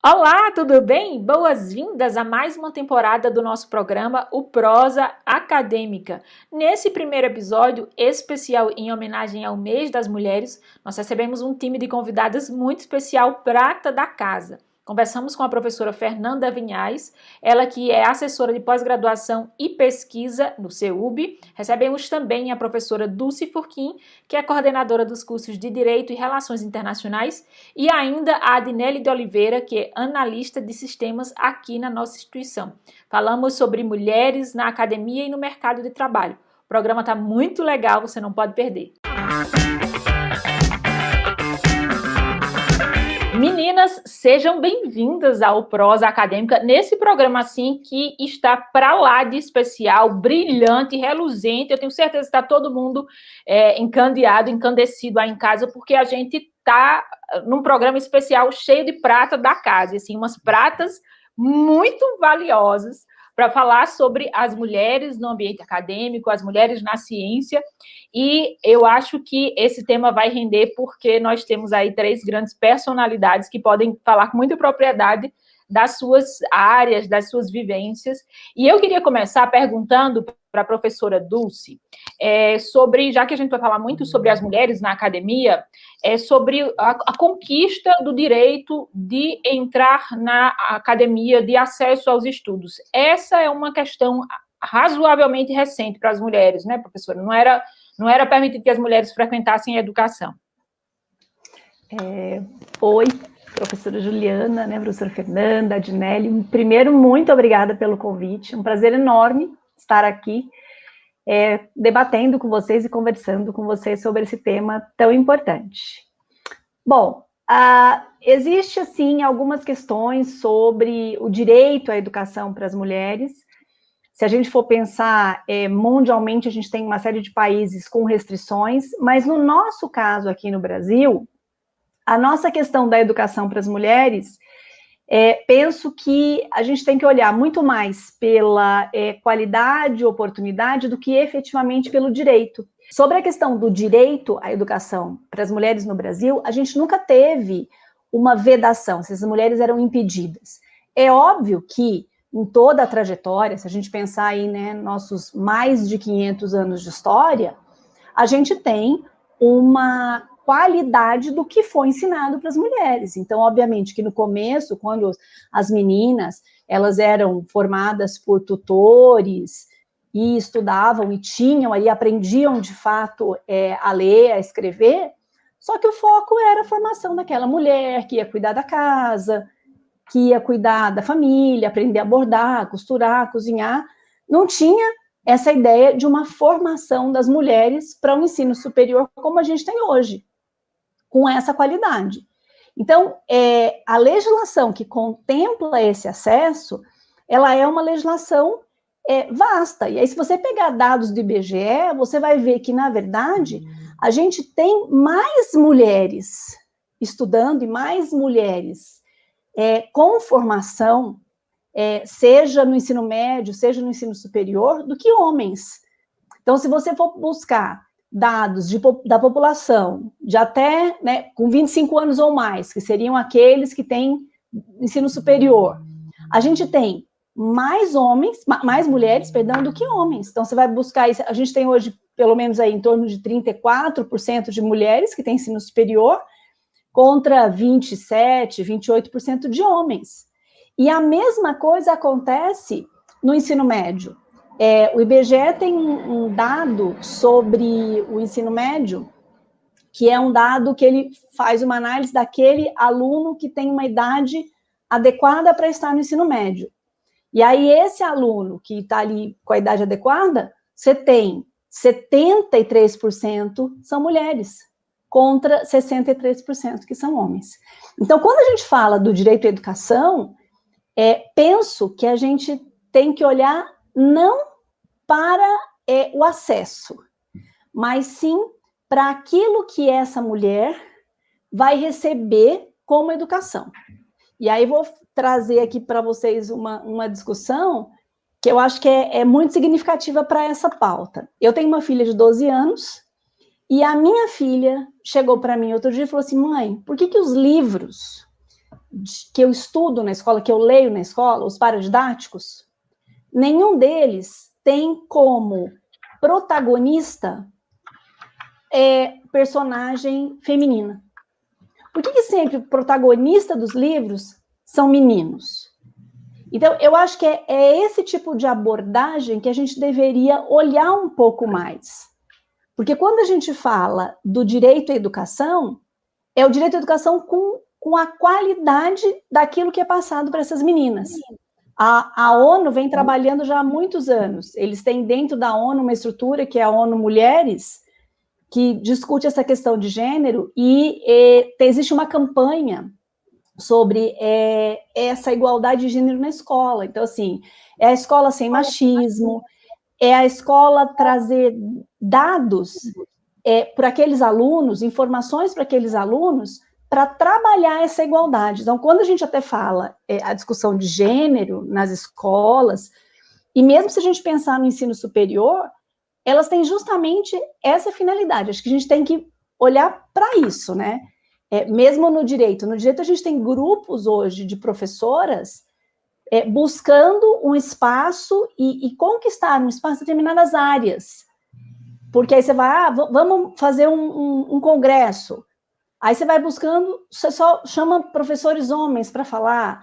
Olá, tudo bem? Boas-vindas a mais uma temporada do nosso programa, o Prosa Acadêmica. Nesse primeiro episódio especial em homenagem ao Mês das Mulheres, nós recebemos um time de convidadas muito especial, prata da casa. Conversamos com a professora Fernanda Vinhais, ela que é assessora de pós-graduação e pesquisa no CEUB. Recebemos também a professora Dulce Furquim, que é coordenadora dos cursos de Direito e Relações Internacionais, e ainda a Adinelli de Oliveira, que é analista de sistemas aqui na nossa instituição. Falamos sobre mulheres na academia e no mercado de trabalho. O programa está muito legal, você não pode perder. Meninas, sejam bem-vindas ao Prosa Acadêmica, nesse programa assim que está para lá de especial, brilhante, reluzente. Eu tenho certeza que está todo mundo encandeado, encandecido aí em casa, porque a gente está num programa especial cheio de prata da casa, assim, umas pratas muito valiosas para falar sobre as mulheres no ambiente acadêmico, as mulheres na ciência. E eu acho que esse tema vai render porque nós temos aí três grandes personalidades que podem falar com muita propriedade das suas áreas, das suas vivências. E eu queria começar perguntando para a professora Dulce sobre, já que a gente vai falar muito sobre as mulheres na academia, sobre a conquista do direito de entrar na academia, de acesso aos estudos. Essa é uma questão razoavelmente recente para as mulheres, né, professora? Não era permitido que as mulheres frequentassem a educação. Oi, professora Juliana, né, professora Fernanda, Adinelli. Primeiro, muito obrigada pelo convite. Um prazer enorme estar aqui debatendo com vocês e conversando com vocês sobre esse tema tão importante. Bom, existe, assim, algumas questões sobre o direito à educação para as mulheres. Se a gente for pensar mundialmente, a gente tem uma série de países com restrições, mas no nosso caso aqui no Brasil, a nossa questão da educação para as mulheres, penso que a gente tem que olhar muito mais pela qualidade e oportunidade do que efetivamente pelo direito. Sobre a questão do direito à educação para as mulheres no Brasil, a gente nunca teve uma vedação, se as mulheres eram impedidas. É óbvio que em toda a trajetória, se a gente pensar aí, né, nossos mais de 500 anos de história, a gente tem uma qualidade do que foi ensinado para as mulheres. Então, obviamente, que no começo, quando as meninas, elas eram formadas por tutores e estudavam e tinham aí, aprendiam de fato a ler, a escrever, só que o foco era a formação daquela mulher que ia cuidar da casa, que ia cuidar da família, aprender a bordar, costurar, cozinhar. Não tinha essa ideia de uma formação das mulheres para um ensino superior como a gente tem hoje, com essa qualidade. Então, a legislação que contempla esse acesso, ela é uma legislação vasta. E aí, se você pegar dados do IBGE, você vai ver que, na verdade, a gente tem mais mulheres estudando e mais mulheres com formação, seja no ensino médio, seja no ensino superior, do que homens. Então, se você for buscar dados da população de até, né, com 25 anos ou mais, que seriam aqueles que têm ensino superior, a gente tem mais mulheres, perdão, do que homens. Então, você vai buscar, a gente tem hoje, pelo menos aí, em torno de 34% de mulheres que têm ensino superior, contra 27%, 28% de homens. E a mesma coisa acontece no ensino médio. O IBGE tem um dado sobre o ensino médio, que é um dado que ele faz uma análise daquele aluno que tem uma idade adequada para estar no ensino médio. E aí, esse aluno que está ali com a idade adequada, você tem 73% são mulheres, contra 63% que são homens. Então, quando a gente fala do direito à educação, penso que a gente tem que olhar não para o acesso, mas sim para aquilo que essa mulher vai receber como educação. E aí vou trazer aqui para vocês uma discussão que eu acho que é muito significativa para essa pauta. Eu tenho uma filha de 12 anos, e a minha filha chegou para mim outro dia e falou assim: mãe, por que os livros que eu estudo na escola, que eu leio na escola, os paradidáticos, nenhum deles tem como protagonista personagem feminina. Por que sempre o protagonista dos livros são meninos? Então, eu acho que é esse tipo de abordagem que a gente deveria olhar um pouco mais. Porque quando a gente fala do direito à educação, é o direito à educação com a qualidade daquilo que é passado para essas meninas. A ONU vem trabalhando já há muitos anos. Eles têm dentro da ONU uma estrutura que é a ONU Mulheres, que discute essa questão de gênero, e existe uma campanha sobre essa igualdade de gênero na escola. Então, assim, é a escola sem machismo, é a escola trazer dados para aqueles alunos, informações para aqueles alunos, para trabalhar essa igualdade. Então, quando a gente até fala a discussão de gênero nas escolas, e mesmo se a gente pensar no ensino superior, elas têm justamente essa finalidade. Acho que a gente tem que olhar para isso, né? Mesmo no direito a gente tem grupos hoje de professoras buscando um espaço e conquistar um espaço em determinadas áreas. Porque aí você vai, vamos fazer um congresso. Aí você vai buscando, você só chama professores homens para falar.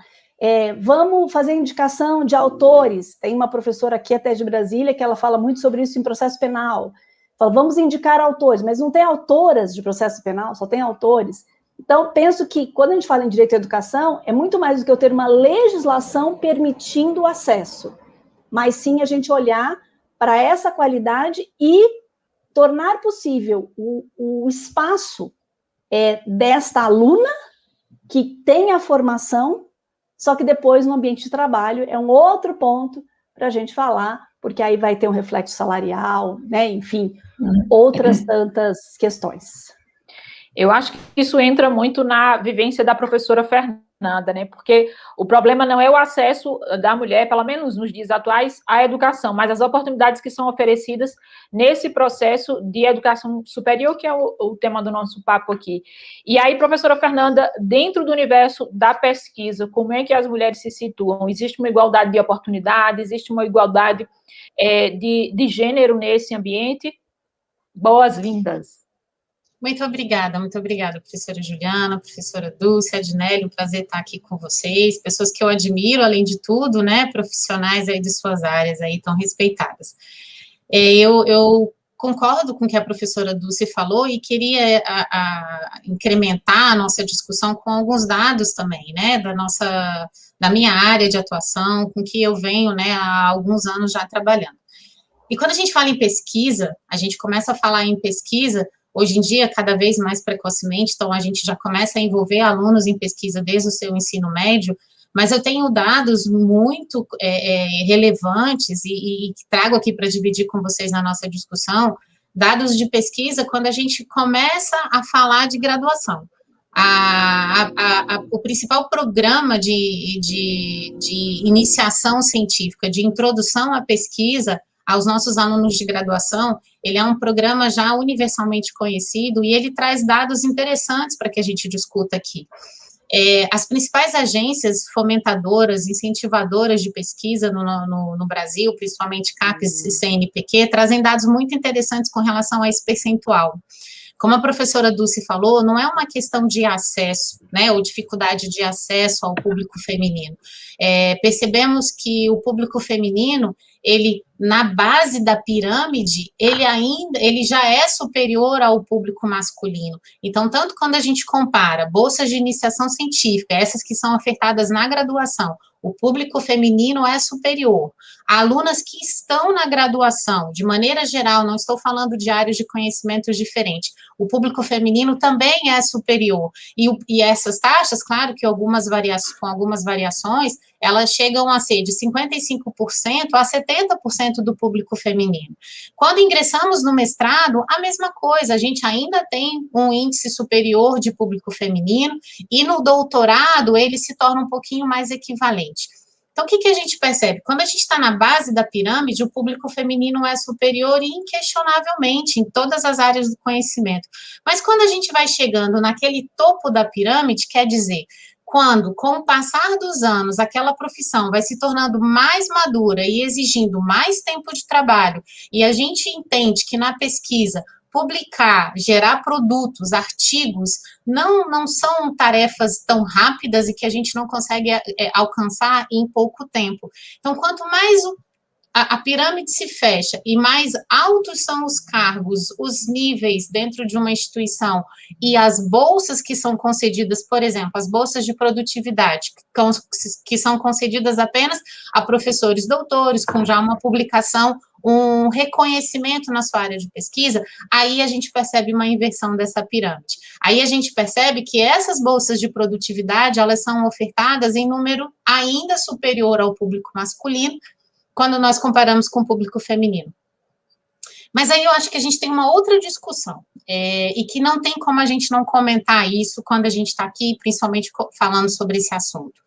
Vamos fazer indicação de autores. Tem uma professora aqui até de Brasília que ela fala muito sobre isso em processo penal. Fala, vamos indicar autores, mas não tem autoras de processo penal, só tem autores. Então, penso que, quando a gente fala em direito à educação, é muito mais do que eu ter uma legislação permitindo o acesso, mas sim a gente olhar para essa qualidade e tornar possível o espaço desta aluna que tem a formação, só que depois, no ambiente de trabalho, é um outro ponto para a gente falar, porque aí vai ter um reflexo salarial, né? Enfim, outras tantas questões. Eu acho que isso entra muito na vivência da professora Fernanda, né? Porque o problema não é o acesso da mulher, pelo menos nos dias atuais, à educação, mas as oportunidades que são oferecidas nesse processo de educação superior, que é o tema do nosso papo aqui. E aí, professora Fernanda, dentro do universo da pesquisa, como é que as mulheres se situam? Existe uma igualdade de oportunidades? Existe uma igualdade de gênero nesse ambiente? Boas-vindas. Muito obrigada, professora Juliana, professora Dulce, Adinelli, um prazer estar aqui com vocês, pessoas que eu admiro, além de tudo, né, profissionais aí de suas áreas aí tão respeitadas. Eu concordo com o que a professora Dulce falou e queria incrementar a nossa discussão com alguns dados também, né, da minha área de atuação, com que eu venho, né, há alguns anos já trabalhando. E quando a gente fala em pesquisa, a gente começa a falar em pesquisa, hoje em dia, cada vez mais precocemente, então a gente já começa a envolver alunos em pesquisa desde o seu ensino médio, mas eu tenho dados muito relevantes e trago aqui para dividir com vocês na nossa discussão, dados de pesquisa quando a gente começa a falar de graduação. O principal programa de iniciação científica, de introdução à pesquisa, aos nossos alunos de graduação, ele é um programa já universalmente conhecido e ele traz dados interessantes para que a gente discuta aqui. As principais agências fomentadoras, incentivadoras de pesquisa no Brasil, principalmente CAPES e CNPq, trazem dados muito interessantes com relação a esse percentual. Como a professora Dulce falou, não é uma questão de acesso, né, ou dificuldade de acesso ao público feminino. Percebemos que o público feminino, ele, na base da pirâmide, ele já é superior ao público masculino. Então, tanto quando a gente compara bolsas de iniciação científica, essas que são ofertadas na graduação, o público feminino é superior. Alunas que estão na graduação, de maneira geral, não estou falando de áreas de conhecimentos diferentes, o público feminino também é superior. E essas taxas, claro que com algumas variações, elas chegam a ser de 55% a 70% do público feminino. Quando ingressamos no mestrado, a mesma coisa, a gente ainda tem um índice superior de público feminino, e no doutorado ele se torna um pouquinho mais equivalente. Então, o que a gente percebe? Quando a gente está na base da pirâmide, o público feminino é superior e inquestionavelmente em todas as áreas do conhecimento. Mas quando a gente vai chegando naquele topo da pirâmide, quer dizer, quando, com o passar dos anos, aquela profissão vai se tornando mais madura e exigindo mais tempo de trabalho, e a gente entende que na pesquisa, publicar, gerar produtos, artigos, não são tarefas tão rápidas e que a gente não consegue alcançar em pouco tempo. Então, quanto mais a pirâmide se fecha e mais altos são os cargos, os níveis dentro de uma instituição e as bolsas que são concedidas, por exemplo, as bolsas de produtividade, que são concedidas apenas a professores doutores, com já uma publicação, um reconhecimento na sua área de pesquisa, aí a gente percebe uma inversão dessa pirâmide. Aí a gente percebe que essas bolsas de produtividade, elas são ofertadas em número ainda superior ao público masculino, quando nós comparamos com o público feminino. Mas aí eu acho que a gente tem uma outra discussão, e que não tem como a gente não comentar isso quando a gente está aqui, principalmente falando sobre esse assunto.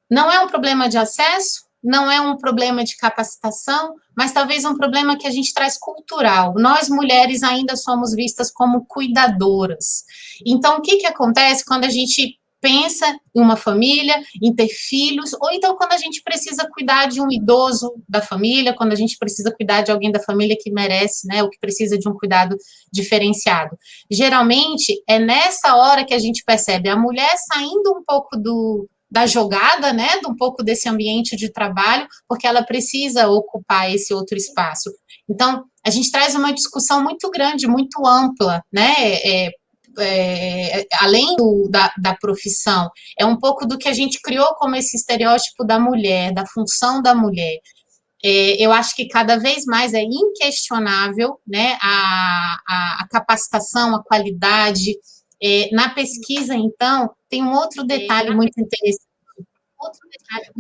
Não é um problema de acesso, não é um problema de capacitação, mas talvez um problema que a gente traz cultural. Nós, mulheres, ainda somos vistas como cuidadoras. Então, o que acontece quando a gente pensa em uma família, em ter filhos, ou então quando a gente precisa cuidar de um idoso da família, quando a gente precisa cuidar de alguém da família que merece, né, ou que precisa de um cuidado diferenciado. Geralmente, é nessa hora que a gente percebe a mulher saindo um pouco da jogada, né, de um pouco desse ambiente de trabalho, porque ela precisa ocupar esse outro espaço. Então, a gente traz uma discussão muito grande, muito ampla, né, além da profissão, é um pouco do que a gente criou como esse estereótipo da mulher, da função da mulher. Eu acho que cada vez mais é inquestionável, né, a capacitação, a qualidade. Na pesquisa, então, tem um outro detalhe muito interessante.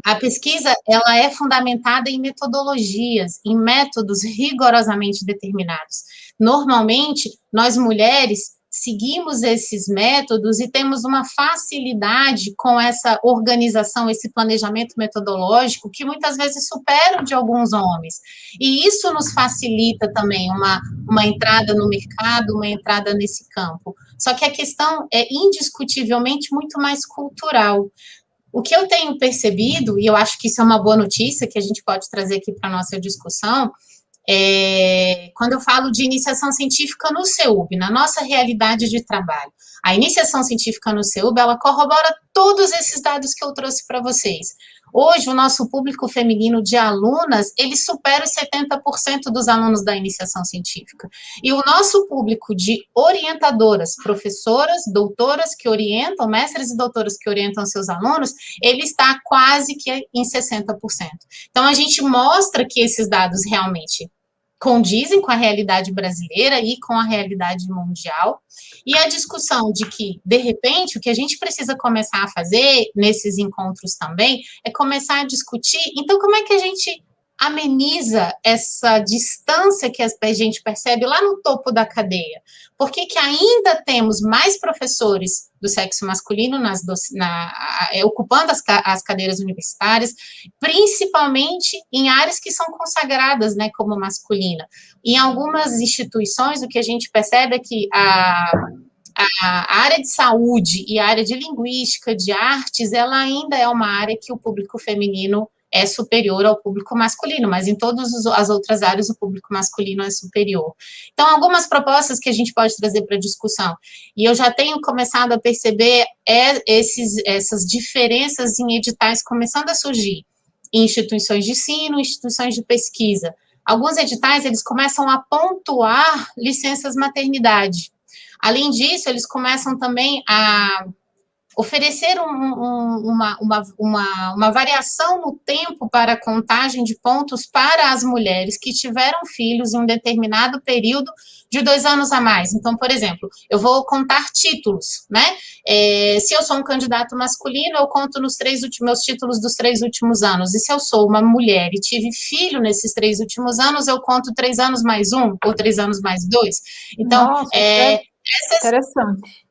A pesquisa, ela é fundamentada em metodologias, em métodos rigorosamente determinados. Normalmente, nós mulheres seguimos esses métodos e temos uma facilidade com essa organização, esse planejamento metodológico, que muitas vezes supera o de alguns homens. E isso nos facilita também uma entrada no mercado, uma entrada nesse campo. Só que a questão é indiscutivelmente muito mais cultural. O que eu tenho percebido, e eu acho que isso é uma boa notícia que a gente pode trazer aqui para a nossa discussão, quando eu falo de iniciação científica no CEUB, na nossa realidade de trabalho, a iniciação científica no CEUB, ela corrobora todos esses dados que eu trouxe para vocês. Hoje, o nosso público feminino de alunas, ele supera os 70% dos alunos da iniciação científica. E o nosso público de orientadoras, professoras, doutoras que orientam, mestres e doutoras que orientam seus alunos, ele está quase que em 60%. Então, a gente mostra que esses dados realmente condizem com a realidade brasileira e com a realidade mundial, e a discussão de que, de repente, o que a gente precisa começar a fazer nesses encontros também é começar a discutir, então, como é que a gente ameniza essa distância que a gente percebe lá no topo da cadeia? Por que ainda temos mais professores do sexo masculino ocupando as cadeiras universitárias, principalmente em áreas que são consagradas, né, como masculina? Em algumas instituições, o que a gente percebe é que a área de saúde e a área de linguística, de artes, ela ainda é uma área que o público feminino é superior ao público masculino, mas em todas as outras áreas o público masculino é superior. Então, algumas propostas que a gente pode trazer para a discussão, e eu já tenho começado a perceber essas diferenças em editais começando a surgir em instituições de ensino, instituições de pesquisa. Alguns editais, eles começam a pontuar licenças maternidade. Além disso, eles começam também a oferecer uma variação no tempo para a contagem de pontos para as mulheres que tiveram filhos em um determinado período de 2 anos a mais. Então, por exemplo, eu vou contar títulos, né? Se eu sou um candidato masculino, eu conto nos meus títulos dos 3 últimos anos. E se eu sou uma mulher e tive filho nesses 3 últimos anos, eu conto 3 anos mais 1 ou 3 anos mais 2. Então, nossa, interessante.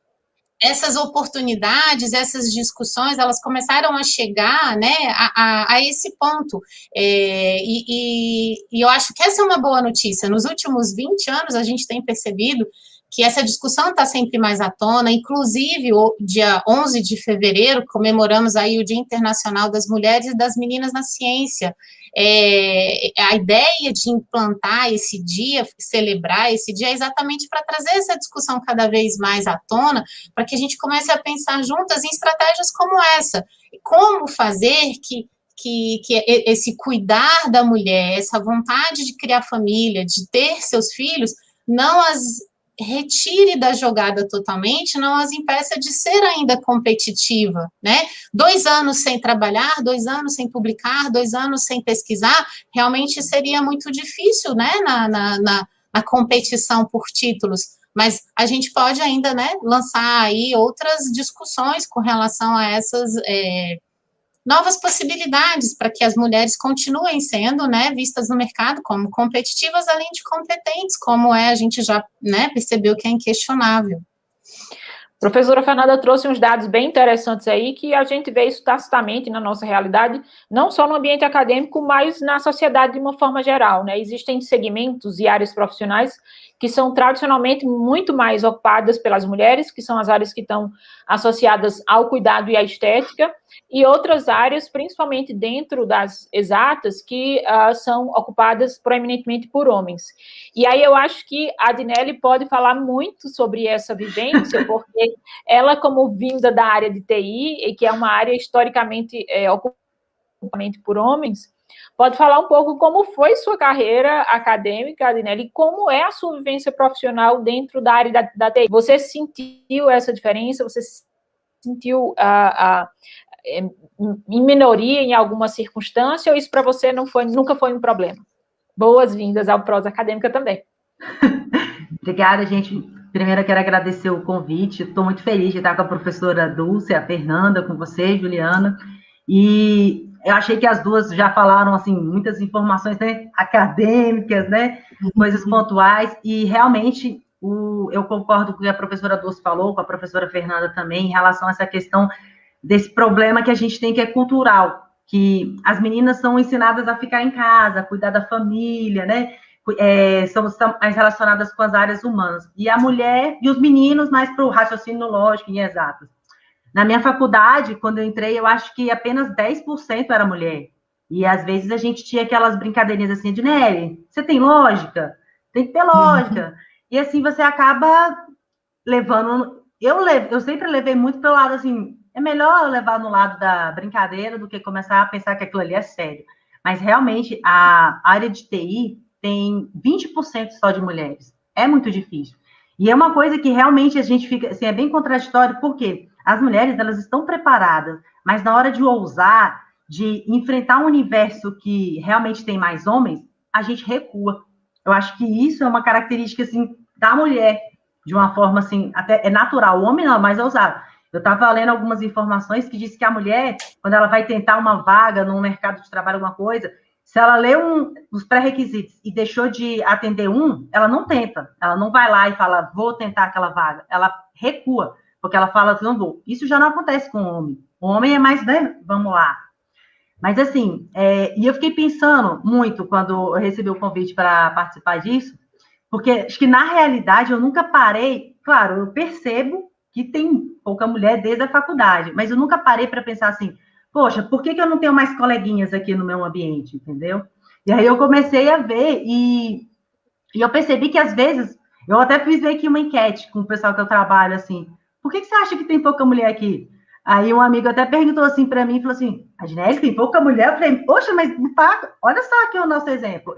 Essas oportunidades, essas discussões, elas começaram a chegar, né, a esse ponto. E eu acho que essa é uma boa notícia. Nos últimos 20 anos, a gente tem percebido que essa discussão está sempre mais à tona, inclusive o dia 11 de fevereiro, comemoramos aí o Dia Internacional das Mulheres e das Meninas na Ciência. A ideia de implantar esse dia, celebrar esse dia, é exatamente para trazer essa discussão cada vez mais à tona, para que a gente comece a pensar juntas em estratégias como essa. Como fazer que esse cuidar da mulher, essa vontade de criar família, de ter seus filhos, não as retire da jogada totalmente, não as impeça de ser ainda competitiva, né? 2 anos sem trabalhar, 2 anos sem publicar, 2 anos sem pesquisar, realmente seria muito difícil, né, na competição por títulos, mas a gente pode ainda, né, lançar aí outras discussões com relação a essas novas possibilidades para que as mulheres continuem sendo, né, vistas no mercado como competitivas, além de competentes, como a gente já, né, percebeu que é inquestionável. Professora Fernanda trouxe uns dados bem interessantes aí, que a gente vê isso tacitamente na nossa realidade, não só no ambiente acadêmico, mas na sociedade de uma forma geral, né? Existem segmentos e áreas profissionais que são tradicionalmente muito mais ocupadas pelas mulheres, que são as áreas que estão associadas ao cuidado e à estética, e outras áreas, principalmente dentro das exatas, que são ocupadas proeminentemente por homens. E aí eu acho que a Adinelly pode falar muito sobre essa vivência, porque ela, como vinda da área de TI, e que é uma área historicamente ocupada por homens, pode falar um pouco como foi sua carreira acadêmica, Adinelly, e como é a sua vivência profissional dentro da área da TI. Você sentiu essa diferença? Você sentiu em minoria em alguma circunstância, ou isso para você nunca foi um problema? Boas-vindas ao Prosa Acadêmica também. Obrigada, gente. Primeiro, eu quero agradecer o convite. Estou muito feliz de estar com a professora Dulce, a Fernanda, com você, Juliana. E eu achei que as duas já falaram, assim, muitas informações, né, acadêmicas, né, coisas pontuais. E, realmente, eu concordo com o que a professora Dulce falou, com a professora Fernanda também, em relação a essa questão desse problema que a gente tem, que é cultural, que as meninas são ensinadas a ficar em casa, a cuidar da família, né, são mais relacionadas com as áreas humanas. E a mulher e os meninos mais para o raciocínio lógico e exatas. Na minha faculdade, quando eu entrei, eu acho que apenas 10% era mulher. E, às vezes, a gente tinha aquelas brincadeirinhas assim, de Nelly, você tem lógica? Tem que ter lógica. E, assim, você acaba levando... Eu sempre levei muito pelo lado, assim, é melhor eu levar no lado da brincadeira do que começar a pensar que aquilo ali é sério. Mas, realmente, a área de TI tem 20% só de mulheres. É muito difícil. E é uma coisa que realmente a gente fica, assim, é bem contraditório, porque as mulheres, elas estão preparadas, mas na hora de ousar, de enfrentar um universo que realmente tem mais homens, a gente recua. Eu acho que isso é uma característica, assim, da mulher, de uma forma, assim, até é natural. O homem não, mas é ousado. Eu estava lendo algumas informações que diz que a mulher, quando ela vai tentar uma vaga no mercado de trabalho, alguma coisa, se ela lê os pré-requisitos e deixou de atender ela não tenta. Ela não vai lá e fala, vou tentar aquela vaga. Ela recua, porque ela fala, não vou. Isso já não acontece com o homem. O homem é mais, né, vamos lá. Mas, assim, e eu fiquei pensando muito quando eu recebi o convite para participar disso, porque acho que, na realidade, eu nunca parei... Claro, eu percebo que tem pouca mulher desde a faculdade, mas eu nunca parei para pensar assim, poxa, por que eu não tenho mais coleguinhas aqui no meu ambiente, entendeu? E aí eu comecei a ver e eu percebi que, às vezes, eu até fiz aqui uma enquete com o pessoal que eu trabalho, assim, por que você acha que tem pouca mulher aqui? Aí um amigo até perguntou assim para mim, falou assim, Adinelly, tem pouca mulher? Eu falei, poxa, mas olha só aqui o nosso exemplo.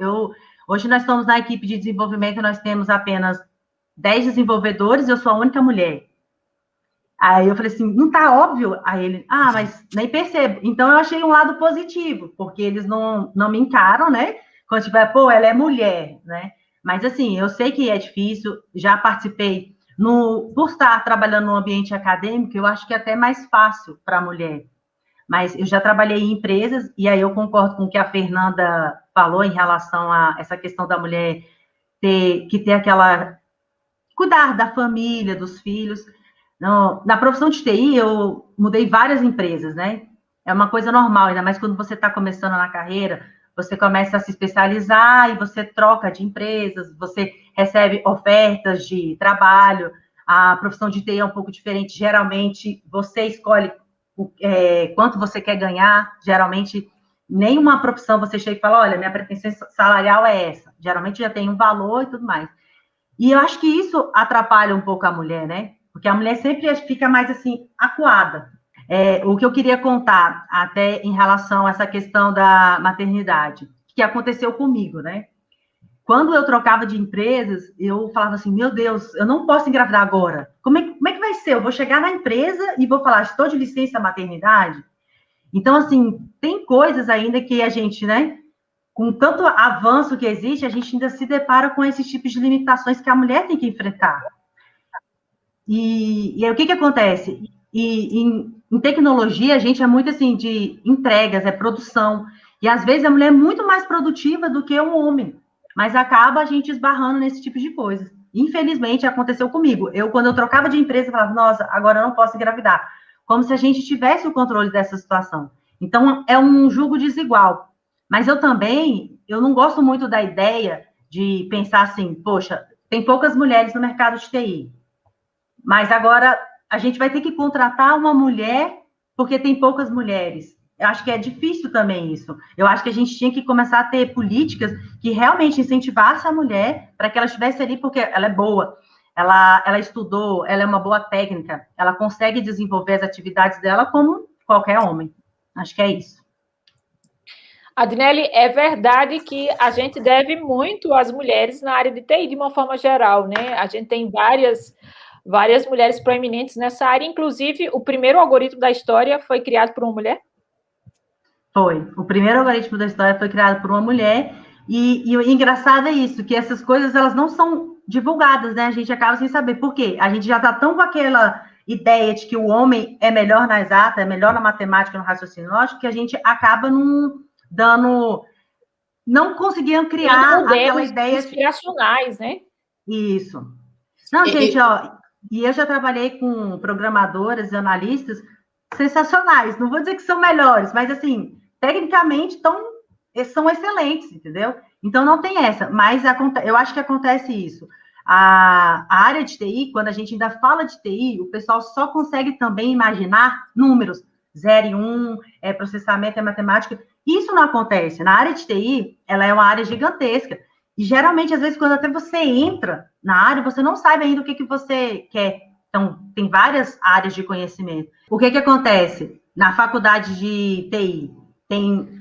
Hoje nós estamos na equipe de desenvolvimento, nós temos apenas 10 desenvolvedores, eu sou a única mulher. Aí eu falei assim, não tá óbvio? Aí ele, mas nem percebo. Então eu achei um lado positivo, porque eles não me encaram, né? Quando tiver, ela é mulher, né? Mas assim, eu sei que é difícil, já participei, por estar trabalhando no ambiente acadêmico, eu acho que é até mais fácil para a mulher. Mas eu já trabalhei em empresas, e aí eu concordo com o que a Fernanda falou em relação a essa questão da mulher ter aquela... cuidar da família, dos filhos. Na profissão de TI, eu mudei várias empresas, né? É uma coisa normal, ainda mais quando você está começando na carreira, você começa a se especializar e você troca de empresas, você recebe ofertas de trabalho, a profissão de TI é um pouco diferente, geralmente você escolhe quanto você quer ganhar, geralmente nenhuma profissão você chega e fala, olha, minha pretensão salarial é essa, geralmente já tem um valor e tudo mais. E eu acho que isso atrapalha um pouco a mulher, né? Porque a mulher sempre fica mais, assim, acuada. O que eu queria contar, até em relação a essa questão da maternidade, que aconteceu comigo, né? Quando eu trocava de empresas, eu falava assim, meu Deus, eu não posso engravidar agora. Como é que vai ser? Eu vou chegar na empresa e vou falar, estou de licença maternidade? Então, assim, tem coisas ainda que a gente, né? Com tanto avanço que existe, a gente ainda se depara com esses tipos de limitações que a mulher tem que enfrentar. E aí, o que acontece? Em tecnologia, a gente é muito assim de entregas, é produção. E às vezes a mulher é muito mais produtiva do que um homem, mas acaba a gente esbarrando nesse tipo de coisa. Infelizmente, aconteceu comigo. Quando eu trocava de empresa, eu falava, nossa, agora eu não posso engravidar. Como se a gente tivesse o controle dessa situação. Então, é um julgo desigual. Mas eu não gosto muito da ideia de pensar assim, poxa, tem poucas mulheres no mercado de TI, mas agora a gente vai ter que contratar uma mulher porque tem poucas mulheres. Eu acho que é difícil também isso. Eu acho que a gente tinha que começar a ter políticas que realmente incentivassem a mulher para que ela estivesse ali, porque ela é boa, ela estudou, ela é uma boa técnica, ela consegue desenvolver as atividades dela como qualquer homem. Acho que é isso. Adinelli, é verdade que a gente deve muito às mulheres na área de TI, de uma forma geral, né? A gente tem várias mulheres proeminentes nessa área, inclusive o primeiro algoritmo da história foi criado por uma mulher? Foi. O primeiro algoritmo da história foi criado por uma mulher, e o engraçado é isso, que essas coisas, elas não são divulgadas, né? A gente acaba sem saber. Por quê? A gente já está tão com aquela ideia de que o homem é melhor na exata, é melhor na matemática, no raciocínio lógico, que a gente acaba não conseguindo criar aquela ideia inspiracionais, né? Isso. Não, gente, ó, e eu já trabalhei com programadoras e analistas sensacionais. Não vou dizer que são melhores, mas assim, tecnicamente são excelentes, entendeu? Então não tem essa, mas eu acho que acontece isso. A área de TI, quando a gente ainda fala de TI, o pessoal só consegue também imaginar números, 0 e 1, processamento e matemática. Isso não acontece. Na área de TI, ela é uma área gigantesca. E geralmente, às vezes, quando até você entra na área, você não sabe ainda o que você quer. Então, tem várias áreas de conhecimento. O que acontece? Na faculdade de TI,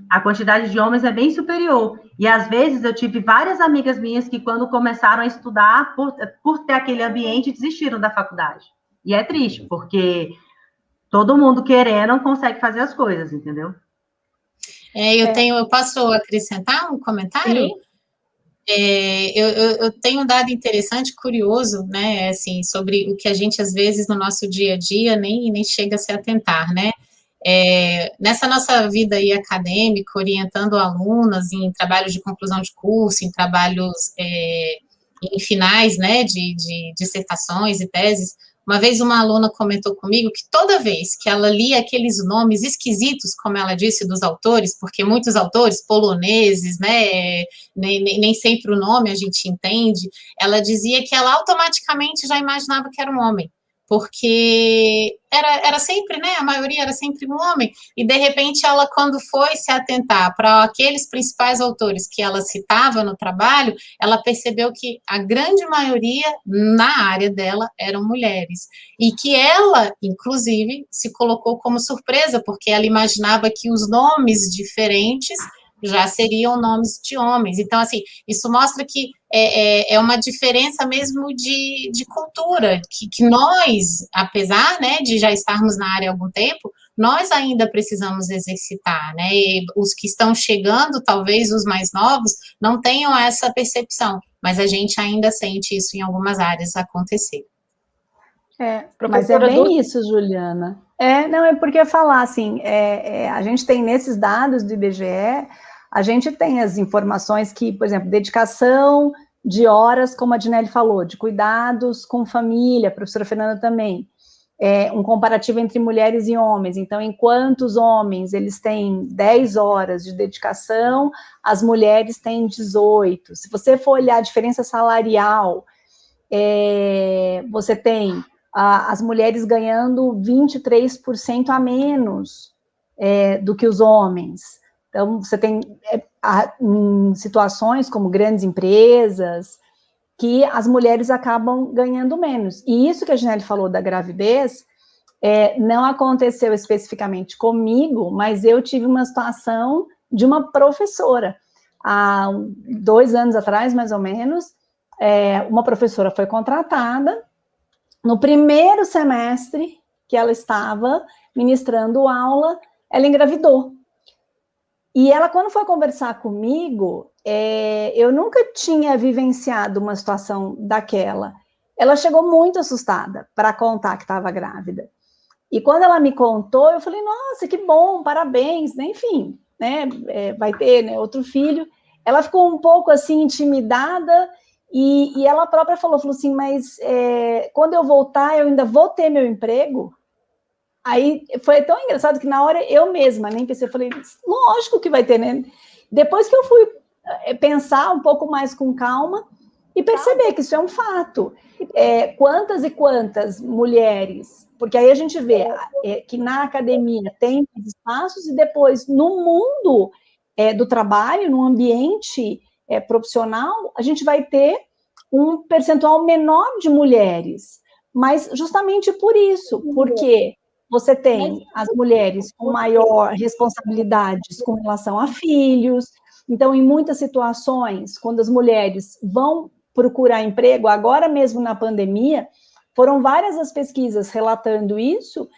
a quantidade de homens é bem superior. E, às vezes, eu tive várias amigas minhas que, quando começaram a estudar, por ter aquele ambiente, desistiram da faculdade. E é triste, porque todo mundo querendo consegue fazer as coisas, entendeu? Eu posso acrescentar um comentário? Sim. Eu tenho um dado interessante, curioso, né, assim, sobre o que a gente, às vezes, no nosso dia a dia, nem chega a se atentar, né? Nessa nossa vida aí acadêmica, orientando alunas em trabalhos de conclusão de curso, em trabalhos em finais, né, de dissertações e teses, uma vez uma aluna comentou comigo que toda vez que ela lia aqueles nomes esquisitos, como ela disse, dos autores, porque muitos autores poloneses, né, nem sempre o nome a gente entende, ela dizia que ela automaticamente já imaginava que era um homem, porque era sempre, né, a maioria era sempre um homem, e de repente ela, quando foi se atentar para aqueles principais autores que ela citava no trabalho, ela percebeu que a grande maioria na área dela eram mulheres, e que ela, inclusive, se colocou como surpresa, porque ela imaginava que os nomes diferentes já seriam nomes de homens. Então, assim, isso mostra que é uma diferença mesmo de cultura, que nós, apesar, né, de já estarmos na área há algum tempo, nós ainda precisamos exercitar, né, e os que estão chegando, talvez os mais novos, não tenham essa percepção, mas a gente ainda sente isso em algumas áreas acontecer. Mas é bem isso, Juliana. Não, é porque eu ia falar, assim, a gente tem nesses dados do IBGE, a gente tem as informações que, por exemplo, dedicação de horas, como a Adinelli falou, de cuidados com família, a professora Fernanda também. um comparativo entre mulheres e homens. Então, enquanto os homens eles têm 10 horas de dedicação, as mulheres têm 18. Se você for olhar a diferença salarial, você tem as mulheres ganhando 23% a menos do que os homens. Então, você tem em situações como grandes empresas, que as mulheres acabam ganhando menos. E isso que a Ginele falou da gravidez, não aconteceu especificamente comigo, mas eu tive uma situação de uma professora. Há 2 anos atrás, mais ou menos, uma professora foi contratada. No primeiro semestre que ela estava ministrando aula, ela engravidou. E ela, quando foi conversar comigo, eu nunca tinha vivenciado uma situação daquela. Ela chegou muito assustada para contar que estava grávida. E quando ela me contou, eu falei, nossa, que bom, parabéns, né? Enfim, né? Vai ter, né, outro filho. Ela ficou um pouco assim intimidada e ela própria falou assim, mas quando eu voltar, eu ainda vou ter meu emprego? Aí foi tão engraçado que na hora eu mesma nem pensei, eu falei, lógico que vai ter, né? Depois que eu fui pensar um pouco mais com calma e perceber que isso é um fato. Quantas e quantas mulheres, porque aí a gente vê que na academia tem espaços e depois no mundo do trabalho, no ambiente profissional, a gente vai ter um percentual menor de mulheres, mas justamente por isso, porque você tem as mulheres com maior responsabilidades com relação a filhos. Então, em muitas situações, quando as mulheres vão procurar emprego, agora mesmo na pandemia, foram várias as pesquisas relatando isso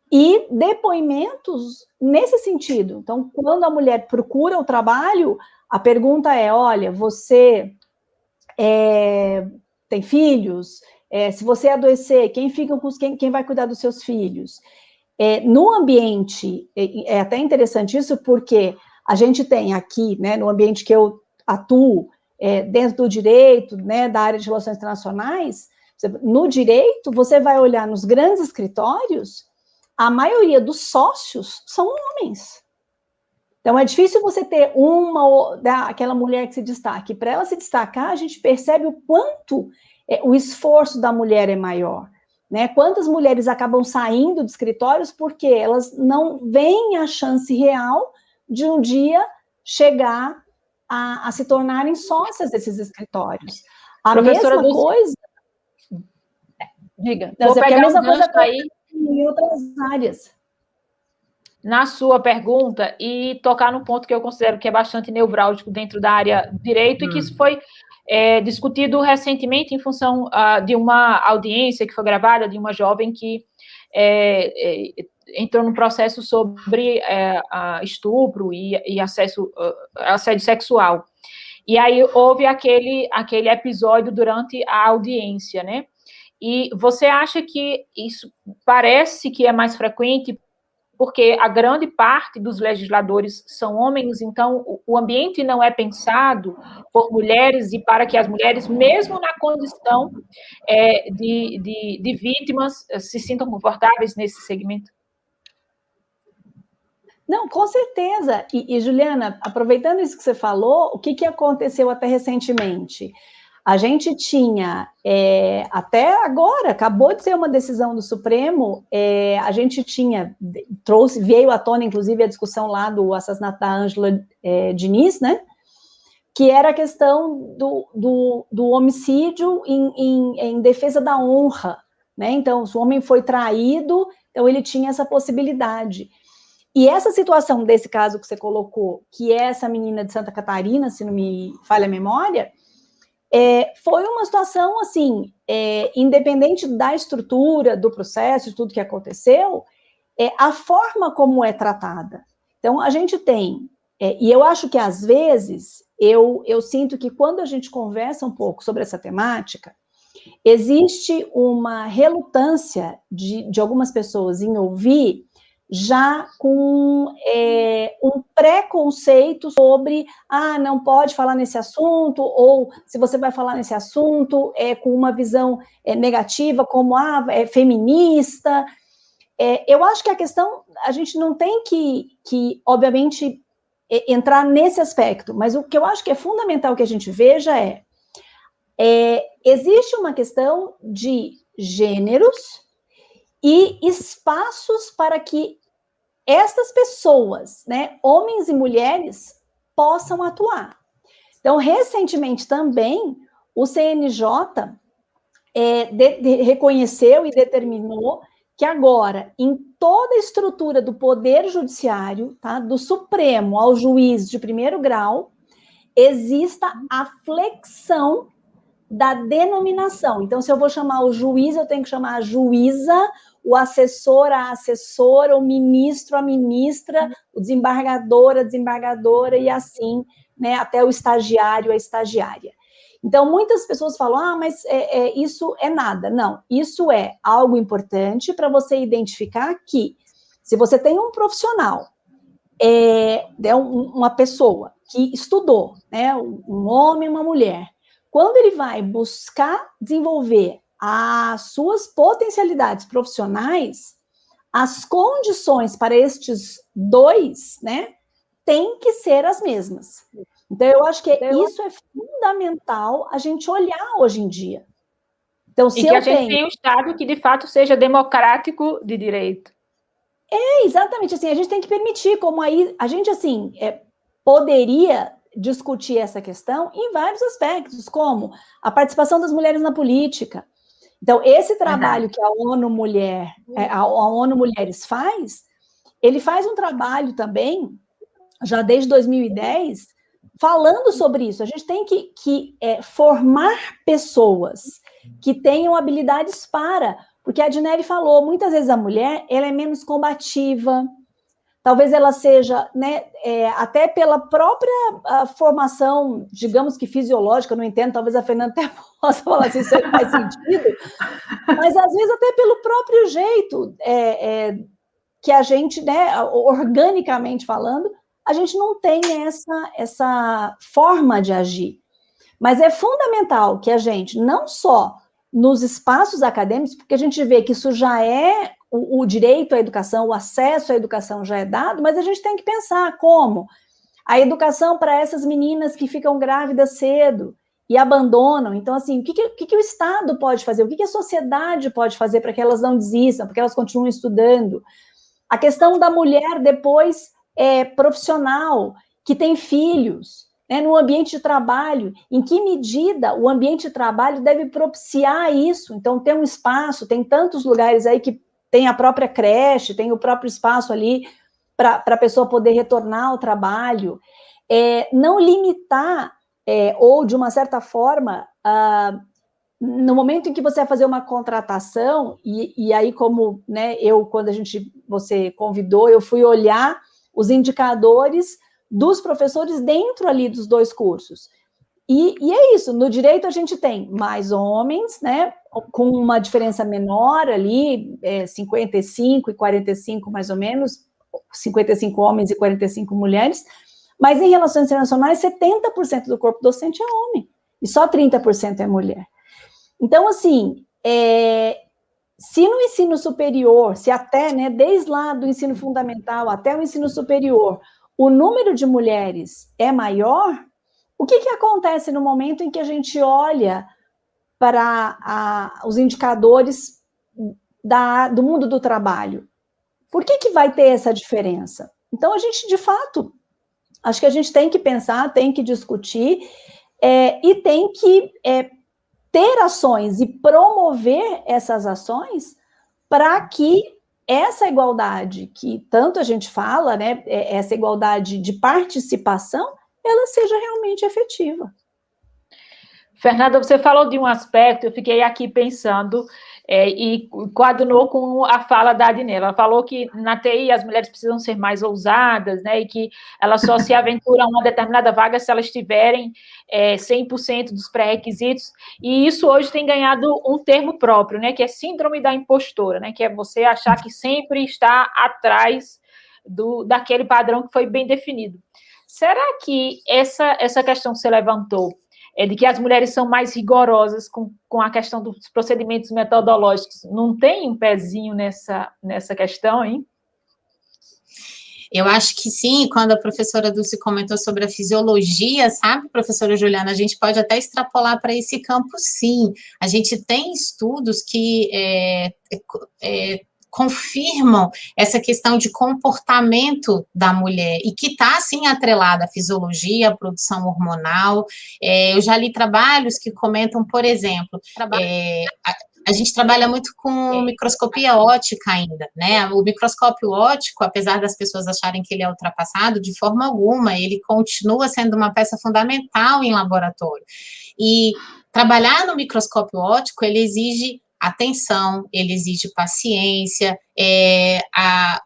e depoimentos nesse sentido. Então, quando a mulher procura o trabalho, a pergunta é, olha, você tem filhos? Se você adoecer, quem vai cuidar dos seus filhos? No ambiente, é até interessante isso, porque a gente tem aqui, né, no ambiente que eu atuo, dentro do direito, né, da área de relações internacionais, no direito, você vai olhar nos grandes escritórios, a maioria dos sócios são homens. Então, é difícil você ter aquela mulher que se destaque. Para ela se destacar, a gente percebe o quanto o esforço da mulher é maior. Né? Quantas mulheres acabam saindo de escritórios porque elas não veem a chance real de um dia chegar a se tornarem sócias desses escritórios. A mesma coisa... Diga. Vou pegar a mesma coisa aí em outras áreas. Na sua pergunta e tocar no ponto que eu considero que é bastante nevrálgico dentro da área de direito e que isso foi discutido recentemente em função de uma audiência que foi gravada de uma jovem que entrou num processo sobre estupro e assédio sexual. E aí houve aquele episódio durante a audiência, né? E você acha que isso parece que é mais frequente porque a grande parte dos legisladores são homens, então o ambiente não é pensado por mulheres e para que as mulheres, mesmo na condição de vítimas, se sintam confortáveis nesse segmento? Não, com certeza. E Juliana, aproveitando isso que você falou, o que aconteceu até recentemente? A gente tinha, até agora, acabou de ser uma decisão do Supremo, a gente veio à tona, inclusive, a discussão lá do assassinato da Ângela Diniz, né? Que era a questão do homicídio em defesa da honra, né? Então, se o homem foi traído, então ele tinha essa possibilidade. E essa situação desse caso que você colocou, que é essa menina de Santa Catarina, se não me falha a memória, foi uma situação, assim, independente da estrutura, do processo, de tudo que aconteceu, a forma como é tratada. Então, a gente tem, e eu acho que, às vezes, eu sinto que quando a gente conversa um pouco sobre essa temática, existe uma relutância de algumas pessoas em ouvir já com um preconceito sobre, não pode falar nesse assunto, ou se você vai falar nesse assunto, com uma visão negativa, como, é feminista. Eu acho que a questão, a gente não tem que obviamente, entrar nesse aspecto, mas o que eu acho que é fundamental que a gente veja existe uma questão de gêneros e espaços para que estas pessoas, né, homens e mulheres, possam atuar. Então, recentemente também, o CNJ reconheceu e determinou que agora, em toda a estrutura do Poder Judiciário, tá, do Supremo ao juiz de primeiro grau, exista a flexão da denominação. Então, se eu vou chamar o juiz, eu tenho que chamar a juíza, o assessor, a assessora, o ministro, a ministra, o desembargador, a desembargadora, e assim, né, até o estagiário, a estagiária. Então, muitas pessoas falam, mas isso é nada. Não, isso é algo importante para você identificar que, se você tem um profissional, uma pessoa que estudou, né, um homem e uma mulher, quando ele vai buscar desenvolver as suas potencialidades profissionais, as condições para estes dois, né, têm que ser as mesmas. Então, eu acho que isso é fundamental a gente olhar hoje em dia. Então, se e que a gente tenha um Estado que, de fato, seja democrático de direito. Exatamente, assim, a gente tem que permitir, como aí, a gente, assim, poderia discutir essa questão em vários aspectos, como a participação das mulheres na política. Então, esse trabalho que a ONU Mulheres faz, ele faz um trabalho também, já desde 2010, falando sobre isso. A gente tem que formar pessoas que tenham habilidades porque a Adnelly falou, muitas vezes a mulher, ela é menos combativa, talvez ela seja, né, até pela própria formação, digamos que fisiológica, eu não entendo, talvez a Fernanda até possa falar assim, isso não faz sentido, mas às vezes até pelo próprio jeito que a gente, né, organicamente falando, a gente não tem essa forma de agir. Mas é fundamental que a gente, não só nos espaços acadêmicos, porque a gente vê que isso já é o direito à educação, o acesso à educação já é dado, mas a gente tem que pensar como a educação para essas meninas que ficam grávidas cedo e abandonam. Então, assim, o que o Estado pode fazer? O que a sociedade pode fazer para que elas não desistam, para que elas continuem estudando? A questão da mulher depois profissional, que tem filhos, né, no ambiente de trabalho, em que medida o ambiente de trabalho deve propiciar isso? Então, tem um espaço, tem tantos lugares aí que tem a própria creche, tem o próprio espaço ali para a pessoa poder retornar ao trabalho. Não limitar, ou de uma certa forma, no momento em que você vai fazer uma contratação, e aí como, né, quando você convidou, eu fui olhar os indicadores dos professores dentro ali dos dois cursos. E é isso, no direito a gente tem mais homens, né, com uma diferença menor ali, 55 e 45 mais ou menos, 55 homens e 45 mulheres, mas em relações internacionais, 70% do corpo docente é homem, e só 30% é mulher. Então, assim, se no ensino superior, se até, né, desde lá do ensino fundamental até o ensino superior, o número de mulheres é maior, o que acontece no momento em que a gente olha para os indicadores do mundo do trabalho? Por que vai ter essa diferença? Então, a gente, de fato, acho que a gente tem que pensar, tem que discutir, e tem que ter ações e promover essas ações para que essa igualdade que tanto a gente fala, né, essa igualdade de participação, ela seja realmente efetiva. Fernanda, você falou de um aspecto, eu fiquei aqui pensando, e coadunou com a fala da Adnelly. Ela falou que na TI as mulheres precisam ser mais ousadas, né, e que elas só se aventuram a uma determinada vaga se elas tiverem 100% dos pré-requisitos, e isso hoje tem ganhado um termo próprio, né, que é síndrome da impostora, né, que é você achar que sempre está atrás daquele padrão que foi bem definido. Será que essa questão que você levantou, de que as mulheres são mais rigorosas com a questão dos procedimentos metodológicos, não tem um pezinho nessa questão, hein? Eu acho que sim, quando a professora Dulce comentou sobre a fisiologia, sabe, professora Juliana, a gente pode até extrapolar para esse campo, sim. A gente tem estudos que confirmam essa questão de comportamento da mulher e que está, sim, atrelada à fisiologia, à produção hormonal. Eu já li trabalhos que comentam, por exemplo, a gente trabalha muito com microscopia óptica ainda, né? O microscópio óptico, apesar das pessoas acharem que ele é ultrapassado, de forma alguma, ele continua sendo uma peça fundamental em laboratório. E trabalhar no microscópio óptico, ele exige atenção, ele exige paciência,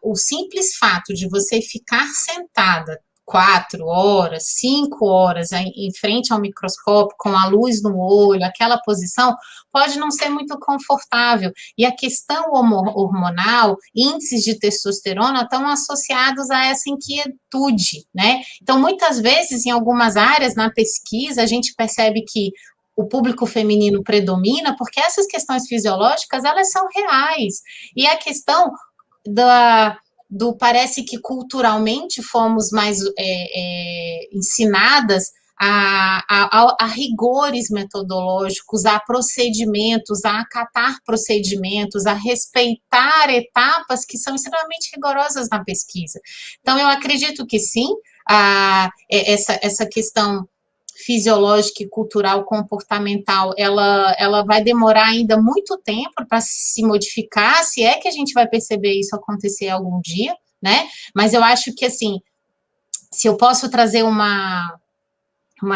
o simples fato de você ficar sentada 4 horas, 5 horas em frente ao microscópio, com a luz no olho, aquela posição, pode não ser muito confortável. E a questão hormonal, índices de testosterona estão associados a essa inquietude, né? Então, muitas vezes, em algumas áreas, na pesquisa, a gente percebe que o público feminino predomina, porque essas questões fisiológicas, elas são reais. E a questão parece que culturalmente fomos mais ensinadas a rigores metodológicos, a procedimentos, a acatar procedimentos, a respeitar etapas que são extremamente rigorosas na pesquisa. Então, eu acredito que sim, essa questão fisiológica e cultural comportamental, ela vai demorar ainda muito tempo para se modificar, se é que a gente vai perceber isso acontecer algum dia, né? Mas eu acho que, assim, se eu posso trazer uma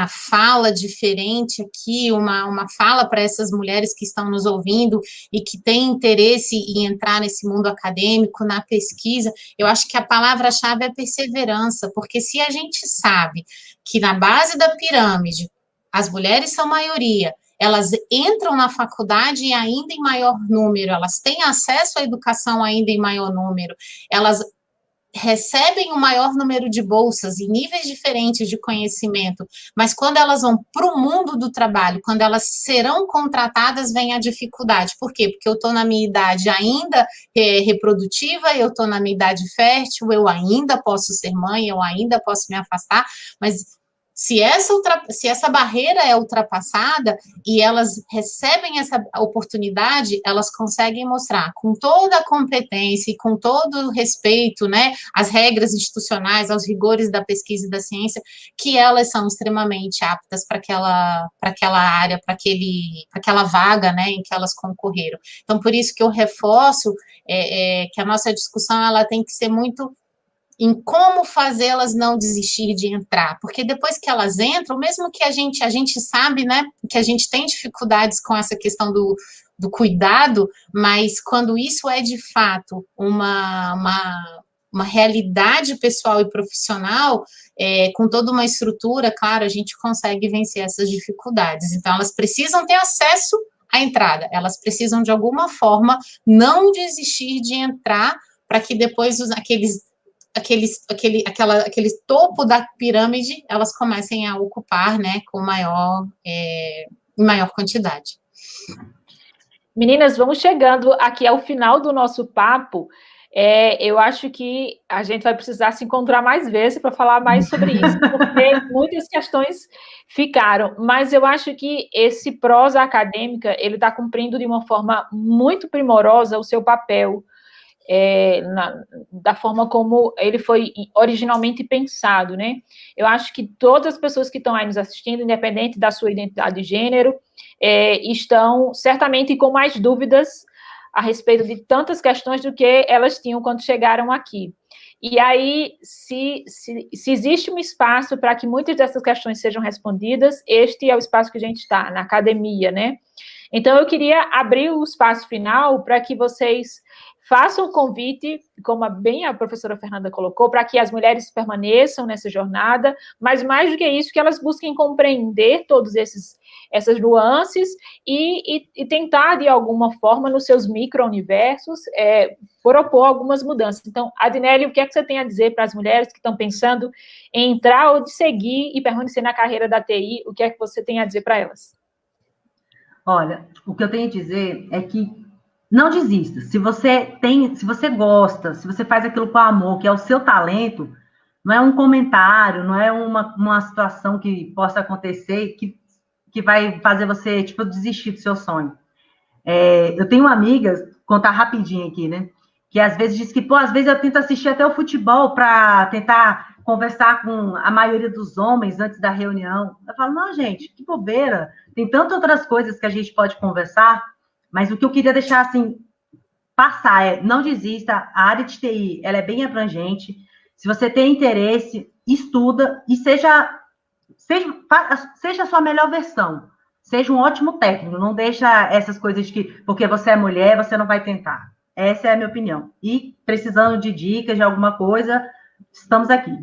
fala diferente aqui, uma fala para essas mulheres que estão nos ouvindo e que têm interesse em entrar nesse mundo acadêmico, na pesquisa, eu acho que a palavra-chave é perseverança, porque se a gente sabe que na base da pirâmide as mulheres são maioria, elas entram na faculdade ainda em maior número, elas têm acesso à educação ainda em maior número, elas recebem um maior número de bolsas em níveis diferentes de conhecimento, mas quando elas vão para o mundo do trabalho, quando elas serão contratadas, vem a dificuldade. Por quê? Porque eu estou na minha idade ainda reprodutiva, eu estou na minha idade fértil, eu ainda posso ser mãe, eu ainda posso me afastar, mas se essa barreira é ultrapassada e elas recebem essa oportunidade, elas conseguem mostrar com toda a competência e com todo o respeito, né, às regras institucionais, aos rigores da pesquisa e da ciência, que elas são extremamente aptas para aquela área, para aquela vaga, né, em que elas concorreram. Então, por isso que eu reforço que a nossa discussão ela tem que ser muito em como fazê-las não desistir de entrar, porque depois que elas entram, mesmo que a gente sabe, né, que a gente tem dificuldades com essa questão do cuidado, mas quando isso é de fato uma realidade pessoal e profissional, com toda uma estrutura, claro, a gente consegue vencer essas dificuldades. Então, elas precisam ter acesso à entrada, elas precisam, de alguma forma, não desistir de entrar, para que depois aquele topo da pirâmide, elas comecem a ocupar, né, com maior quantidade. Meninas, vamos chegando aqui ao final do nosso papo. Eu acho que a gente vai precisar se encontrar mais vezes para falar mais sobre isso, porque muitas questões ficaram, mas eu acho que esse prosa acadêmica, ele está cumprindo de uma forma muito primorosa o seu papel, da forma como ele foi originalmente pensado, né? Eu acho que todas as pessoas que estão aí nos assistindo, independente da sua identidade de gênero, estão certamente com mais dúvidas a respeito de tantas questões do que elas tinham quando chegaram aqui. E aí, se existe um espaço para que muitas dessas questões sejam respondidas, este é o espaço que a gente está, na academia, né? Então, eu queria abrir o espaço final para que vocês faça o convite, como bem a professora Fernanda colocou, para que as mulheres permaneçam nessa jornada, mas mais do que isso, que elas busquem compreender todos essas nuances e tentar, de alguma forma, nos seus micro-universos, propor algumas mudanças. Então, Adinelli, o que é que você tem a dizer para as mulheres que estão pensando em entrar ou de seguir e permanecer na carreira da TI? O que é que você tem a dizer para elas? Olha, o que eu tenho a dizer é que não desista. Se você gosta, se você faz aquilo com amor, que é o seu talento, não é um comentário, não é uma situação que possa acontecer que vai fazer você, tipo, desistir do seu sonho. Eu tenho uma amiga, contar rapidinho aqui, né? Que às vezes diz que, às vezes eu tento assistir até o futebol para tentar conversar com a maioria dos homens antes da reunião. Eu falo, não, gente, que bobeira. Tem tantas outras coisas que a gente pode conversar. Mas o que eu queria deixar, assim, passar não desista, a área de TI, ela é bem abrangente, se você tem interesse, estuda e seja a sua melhor versão, seja um ótimo técnico, não deixa essas coisas de que, porque você é mulher, você não vai tentar. Essa é a minha opinião. E precisando de dicas, de alguma coisa, estamos aqui.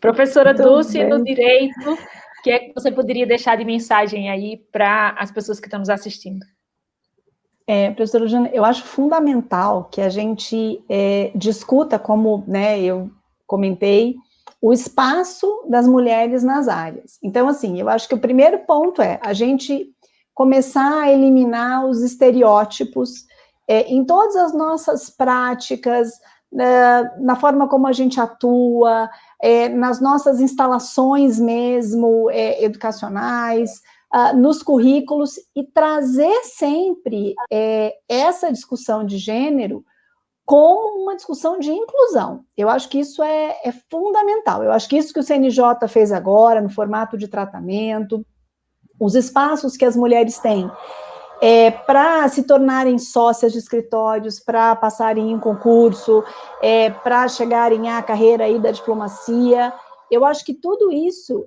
Professora Dulce, no direito, o que é que você poderia deixar de mensagem aí para as pessoas que estão nos assistindo? Professora Jana, eu acho fundamental que a gente discuta, como, né, eu comentei, o espaço das mulheres nas áreas. Então, assim, eu acho que o primeiro ponto é a gente começar a eliminar os estereótipos em todas as nossas práticas, na forma como a gente atua, nas nossas instalações mesmo, educacionais, nos currículos, e trazer sempre essa discussão de gênero como uma discussão de inclusão. Eu acho que isso é fundamental. Eu acho que isso que o CNJ fez agora, no formato de tratamento, os espaços que as mulheres têm para se tornarem sócias de escritórios, para passarem em concurso, para chegarem à carreira aí da diplomacia, eu acho que tudo isso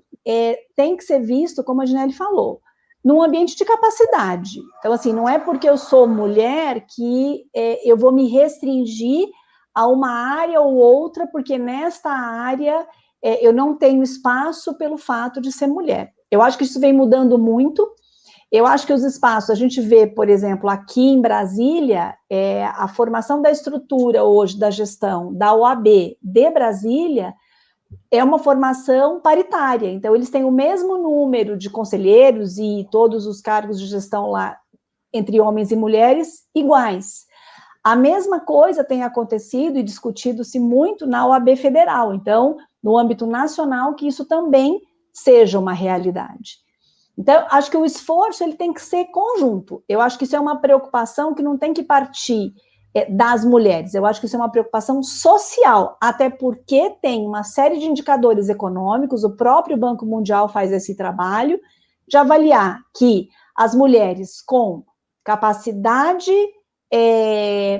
tem que ser visto, como a Ginelli falou, num ambiente de capacidade. Então, assim, não é porque eu sou mulher que eu vou me restringir a uma área ou outra, porque nesta área eu não tenho espaço pelo fato de ser mulher. Eu acho que isso vem mudando muito. Eu acho que os espaços, a gente vê, por exemplo, aqui em Brasília, a formação da estrutura hoje da gestão da OAB de Brasília é uma formação paritária. Então, eles têm o mesmo número de conselheiros e todos os cargos de gestão lá, entre homens e mulheres, iguais. A mesma coisa tem acontecido e discutido-se muito na OAB Federal. Então, no âmbito nacional, que isso também seja uma realidade. Então, acho que o esforço ele tem que ser conjunto. Eu acho que isso é uma preocupação que não tem que partir das mulheres. Eu acho que isso é uma preocupação social, até porque tem uma série de indicadores econômicos, o próprio Banco Mundial faz esse trabalho, de avaliar que as mulheres com capacidade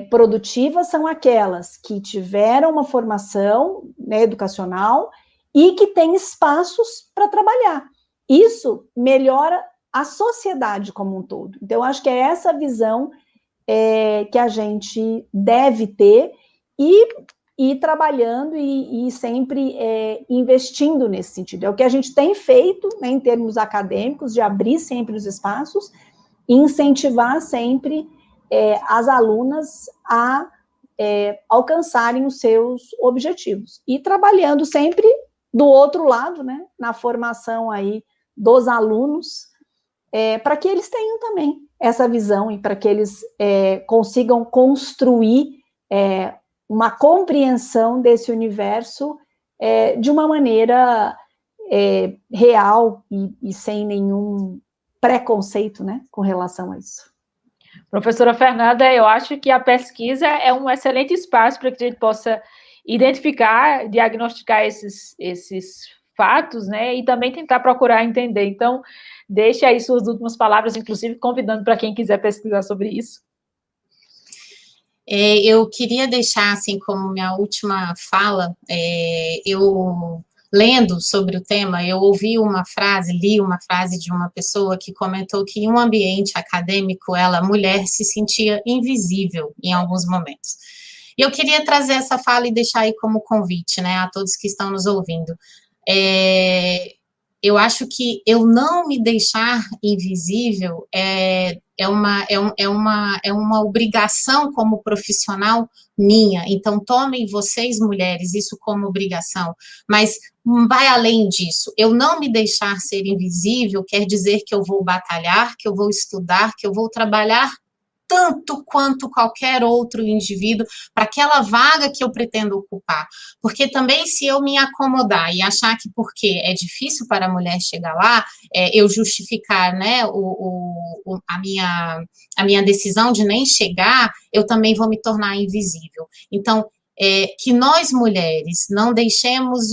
produtiva são aquelas que tiveram uma formação, né, educacional e que têm espaços para trabalhar. Isso melhora a sociedade como um todo. Então, acho que é essa visão que a gente deve ter e ir trabalhando e sempre investindo nesse sentido. É o que a gente tem feito, né, em termos acadêmicos, de abrir sempre os espaços e incentivar sempre as alunas a alcançarem os seus objetivos. E trabalhando sempre do outro lado, né, na formação aí dos alunos, para que eles tenham também essa visão e para que eles consigam construir uma compreensão desse universo de uma maneira real e sem nenhum preconceito, né, com relação a isso. Professora Fernanda, eu acho que a pesquisa é um excelente espaço para que a gente possa identificar, diagnosticar esses fatos, né, e também tentar procurar entender. Então, deixe aí suas últimas palavras, inclusive convidando para quem quiser pesquisar sobre isso. Eu queria deixar, assim, como minha última fala, eu lendo sobre o tema, eu ouvi uma frase, li uma frase de uma pessoa que comentou que em um ambiente acadêmico, ela, mulher, se sentia invisível em alguns momentos. E eu queria trazer essa fala e deixar aí como convite, né, a todos que estão nos ouvindo. Eu acho que eu não me deixar invisível é uma obrigação como profissional minha. Então, tomem vocês, mulheres, isso como obrigação. Mas vai além disso. Eu não me deixar ser invisível quer dizer que eu vou batalhar, que eu vou estudar, que eu vou trabalhar tanto quanto qualquer outro indivíduo para aquela vaga que eu pretendo ocupar. Porque também, se eu me acomodar e achar que porque é difícil para a mulher chegar lá, eu justificar, né, a minha decisão de nem chegar, eu também vou me tornar invisível. Então, que nós, mulheres, não deixemos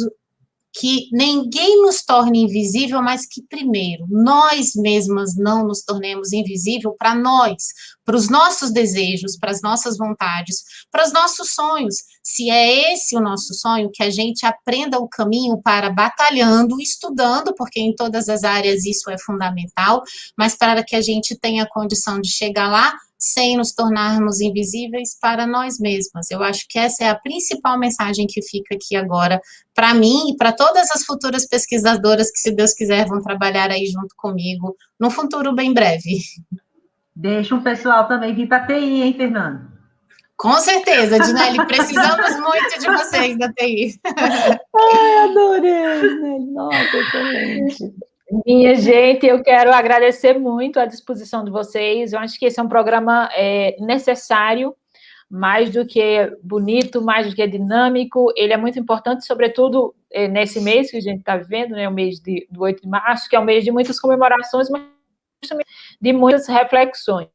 que ninguém nos torne invisível, mas que primeiro nós mesmas não nos tornemos invisível para nós, para os nossos desejos, para as nossas vontades, para os nossos sonhos. Se é esse o nosso sonho, que a gente aprenda o caminho para batalhando, estudando, porque em todas as áreas isso é fundamental, mas para que a gente tenha a condição de chegar lá sem nos tornarmos invisíveis para nós mesmas. Eu acho que essa é a principal mensagem que fica aqui agora para mim e para todas as futuras pesquisadoras que, se Deus quiser, vão trabalhar aí junto comigo no futuro bem breve. Deixa o pessoal também vir para a TI, hein, Fernando? Com certeza, Dinelly, precisamos muito de vocês da TI. Ai, adorei, Dinelly. Nossa, excelente. Minha gente, eu quero agradecer muito a disposição de vocês. Eu acho que esse é um programa necessário, mais do que bonito, mais do que dinâmico. Ele é muito importante, sobretudo nesse mês que a gente está vivendo, né, o mês do 8 de março, que é um mês de muitas comemorações, mas também de muitas reflexões.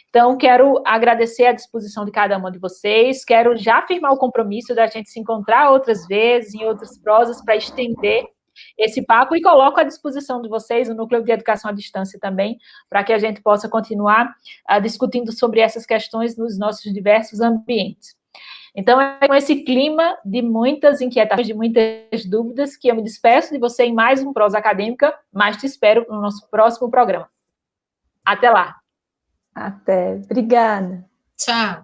Então, quero agradecer a disposição de cada uma de vocês, quero já afirmar o compromisso da gente se encontrar outras vezes, em outras prosas, para estender esse papo, e coloco à disposição de vocês o Núcleo de Educação à Distância também, para que a gente possa continuar discutindo sobre essas questões nos nossos diversos ambientes. Então, é com esse clima de muitas inquietações, de muitas dúvidas, que eu me despeço de você em mais um Prosa Acadêmica, mas te espero no nosso próximo programa. Até lá! Até. Obrigada. Tchau.